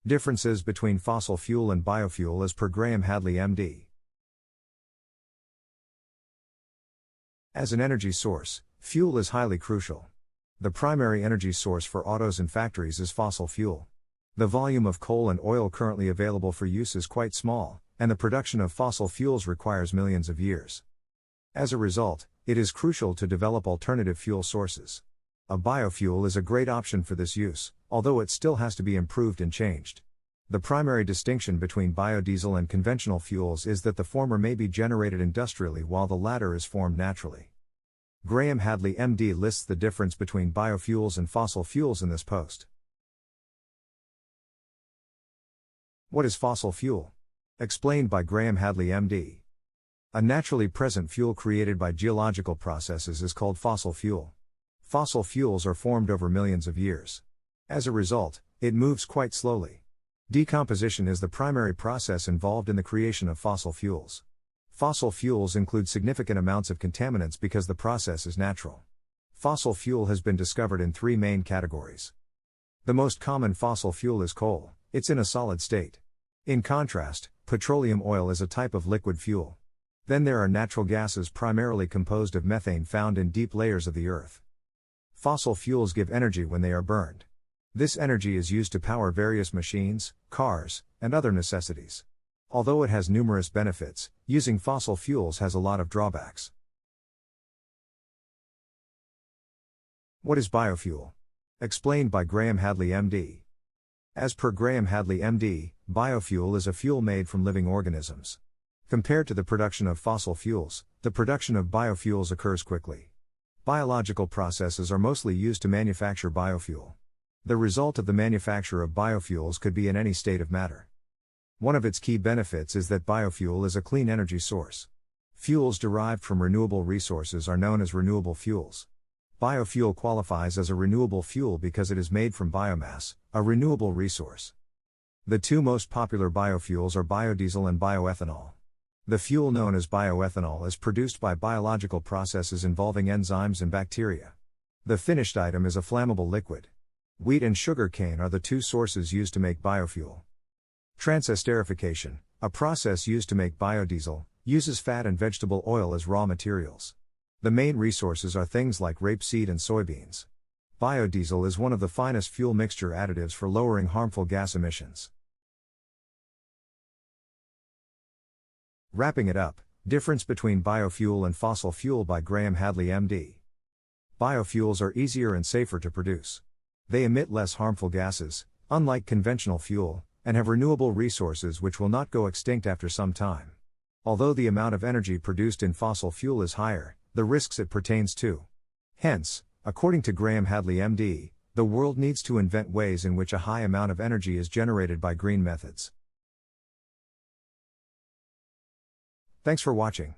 Differences between fossil fuel and biofuel as per Graham Hadley MD. As an energy source, fuel is highly crucial. The primary energy source for autos and factories is fossil fuel. The volume of coal and oil currently available for use is quite small, and the production of fossil fuels requires millions of years. As a result, it is crucial to develop alternative fuel sources. A biofuel is a great option for this use, although it still has to be improved and changed. The primary distinction between biodiesel and conventional fuels is that the former may be generated industrially while the latter is formed naturally. Graham Hadley MD lists the difference between biofuels and fossil fuels in this post. What is fossil fuel? Explained by Graham Hadley MD. A naturally present fuel created by geological processes is called fossil fuel. Fossil fuels are formed over millions of years. As a result, it moves quite slowly. Decomposition is the primary process involved in the creation of fossil fuels. Fossil fuels include significant amounts of contaminants because the process is natural. Fossil fuel has been discovered in three main categories. The most common fossil fuel is coal. It's in a solid state. In contrast, petroleum oil is a type of liquid fuel. Then there are natural gases primarily composed of methane found in deep layers of the earth. Fossil fuels give energy when they are burned. This energy is used to power various machines, cars, and other necessities. Although it has numerous benefits, using fossil fuels has a lot of drawbacks. What is biofuel? Explained by Graham Hadley MD. As per Graham Hadley MD, biofuel is a fuel made from living organisms. Compared to the production of fossil fuels, the production of biofuels occurs quickly. Biological processes are mostly used to manufacture biofuel. The result of the manufacture of biofuels could be in any state of matter. One of its key benefits is that biofuel is a clean energy source. Fuels derived from renewable resources are known as renewable fuels. Biofuel qualifies as a renewable fuel because it is made from biomass, a renewable resource. The two most popular biofuels are biodiesel and bioethanol. The fuel known as bioethanol is produced by biological processes involving enzymes and bacteria. The finished item is a flammable liquid. Wheat and sugar cane are the two sources used to make biofuel. Transesterification, a process used to make biodiesel, uses fat and vegetable oil as raw materials. The main resources are things like rapeseed and soybeans. Biodiesel is one of the finest fuel mixture additives for lowering harmful gas emissions. Wrapping it up, difference between biofuel and fossil fuel by Graham Hadley MD. Biofuels are easier and safer to produce. They emit less harmful gases, unlike conventional fuel, and have renewable resources which will not go extinct after some time. Although the amount of energy produced in fossil fuel is higher, the risks it pertains to. Hence, according to Graham Hadley MD, the world needs to invent ways in which a high amount of energy is generated by green methods. Thanks for watching.